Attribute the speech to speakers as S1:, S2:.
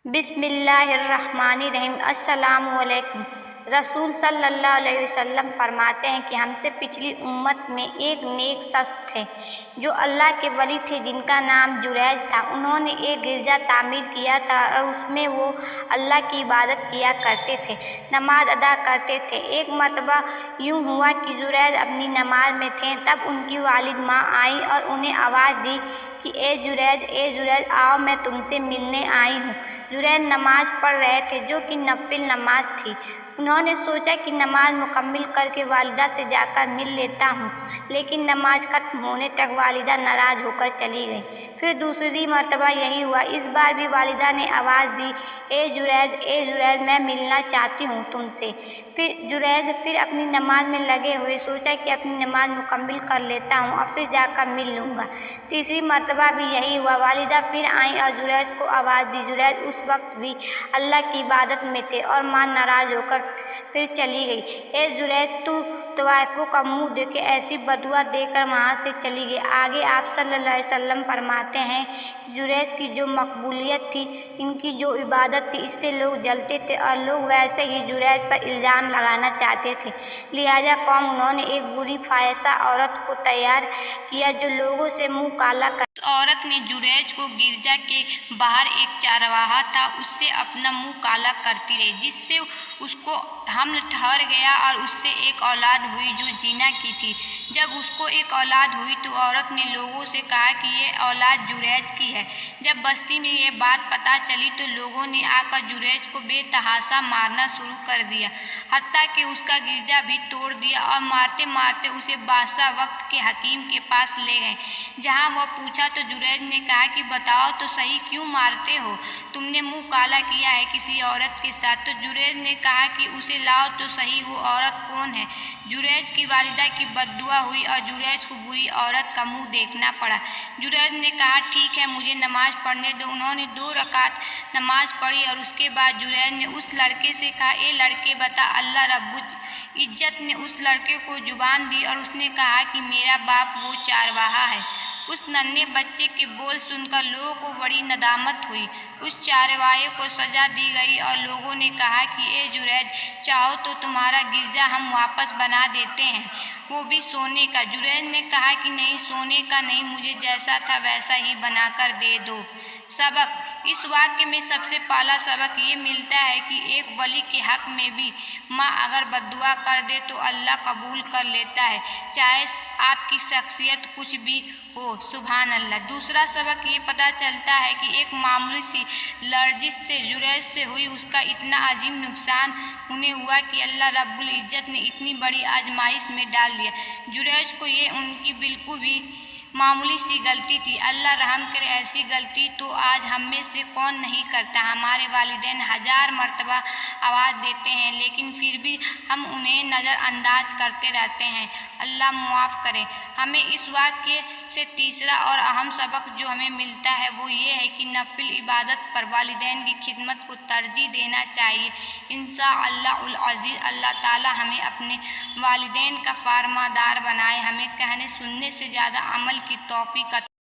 S1: بسم اللہ الرحمن الرحیم۔ السلام علیکم۔ رسول صلی اللہ علیہ وسلم فرماتے ہیں کہ ہم سے پچھلی امت میں ایک نیک شخص تھے جو اللہ کے ولی تھے، جن کا نام جریج تھا۔ انہوں نے ایک گرجا تعمیر کیا تھا اور اس میں وہ اللہ کی عبادت کیا کرتے تھے، نماز ادا کرتے تھے۔ ایک مرتبہ یوں ہوا کہ جریج اپنی نماز میں تھے، تب ان کی والد ماں آئیں اور انہیں آواز دی کہ اے جریج آؤ، میں تم سے ملنے آئی ہوں۔ جریج نماز پڑھ رہے تھے جو کہ نفل نماز تھی۔ انہوں نے سوچا کہ نماز مکمل کر کے والدہ سے جا کر مل لیتا ہوں، لیکن نماز ختم ہونے تک والدہ ناراض ہو کر چلی گئیں۔ پھر دوسری مرتبہ یہی ہوا۔ اس بار بھی والدہ نے آواز دی اے جریج میں ملنا چاہتی ہوں تم سے۔ جریج پھر اپنی نماز میں لگے ہوئے سوچا کہ اپنی نماز مکمل کر لیتا ہوں اور پھر جا کر مل لوں گا۔ تیسری مرتبہ بھی یہی ہوا۔ والدہ پھر آئیں اور جریج کو آواز دی۔ جریج اس وقت بھی اللہ کی عبادت میں تھے اور ماں ناراض ہو کر پھر چلی گئی۔ اے جریج، تو طوائفوں کا منہ دیکھے ایسی بددعا دے کر وہاں سے چلی گئی۔ آگے آپ صلی اللہ علیہ وسلم فرماتے ہیں کہ جریج کی جو مقبولیت تھی، ان کی جو عبادت تھی، اس سے لوگ جلتے تھے اور لوگ ویسے ہی جریج پر الزام لگانا چاہتے تھے۔ لہٰذا قوم انہوں نے ایک بری فاحشہ عورت کو تیار کیا جو لوگوں سے منہ کالا کر۔ اس عورت نے جریج کو گرجا کے باہر ایک چرواہا تھا، اس سے اپنا منہ کالا کرتی رہی، جس سے اس کو حمل ٹھہر گیا اور اس سے ایک اولاد ہوئی جو زنا کی تھی۔ جب اس کو ایک اولاد ہوئی تو عورت نے لوگوں سے کہا کہ یہ اولاد جریج کی ہے۔ جب بستی میں یہ بات پتہ چلی تو لوگوں نے آ کر جریج کو بے تحاشا مارنا شروع کر دیا، حتیٰ کہ اس کا گرجا بھی توڑ دیا اور مارتے مارتے اسے بادشاہ وقت کے حکیم کے پاس لے گئے۔ جہاں وہ پوچھا تو جریج نے کہا کہ بتاؤ تو صحیح، کیوں مارتے ہو؟ تم نے منہ کالا کیا ہے کسی عورت کے ساتھ۔ تو جریج نے کہا کہ اسے لاؤ تو صحیح، وہ عورت کون ہے؟ جریج کی والدہ کی بددعا ہوئی اور جریج کو بری عورت کا منہ دیکھنا پڑا۔ جریج نے کہا ٹھیک ہے، مجھے نماز پڑھنے دو۔ انہوں نے 2 رکعت نماز پڑھی اور اس کے بعد جریج نے اس لڑکے سے کہا اے لڑکے بتا۔ اللہ رب العزت نے اس لڑکے کو زبان دی اور اس نے کہا کہ میرا باپ وہ چرواہا ہے۔ اس ننھے بچے کے بول سن کر لوگوں کو بڑی ندامت ہوئی۔ اس چرواہے کو سزا دی گئی اور لوگوں نے کہا کہ اے جریج، چاہو تو تمہارا گرجا ہم واپس بنا دیتے ہیں، وہ بھی سونے کا۔ جریج نے کہا کہ نہیں، سونے کا نہیں، مجھے جیسا تھا ویسا ہی بنا کر دے دو۔ سبق: اس واقعے میں سب سے پہلا سبق یہ ملتا ہے کہ ایک ولی کے حق میں بھی ماں اگر بددعا کر دے تو اللہ قبول کر لیتا ہے، چاہے آپ کی شخصیت کچھ بھی ہو۔ سبحان اللہ۔ دوسرا سبق یہ پتہ چلتا ہے کہ ایک معمولی سی لرزش سے جریج سے ہوئی اس کا اتنا عظیم نقصان انہیں ہوا کہ اللہ رب العزت نے اتنی بڑی آزمائش میں ڈال دیا۔ جریج کو یہ ان کی بالکل بھی معمولی سی غلطی تھی۔ اللہ رحم کرے، ایسی غلطی تو آج ہم میں سے کون نہیں کرتا۔ ہمارے والدین 1000 مرتبہ آواز دیتے ہیں لیکن پھر بھی ہم انہیں نظر انداز کرتے رہتے ہیں۔ اللہ معاف کرے۔ ہمیں اس واقعے سے تیسرا اور اہم سبق جو ہمیں ملتا ہے وہ یہ ہے کہ نفل عبادت پر والدین کی خدمت کو ترجیح دینا چاہیے۔ انشاءاللہ العزیز اللہ تعالی ہمیں اپنے والدین کا فرمانبردار بنائے، ہمیں کہنے سننے سے زیادہ عمل کی توفیق عطا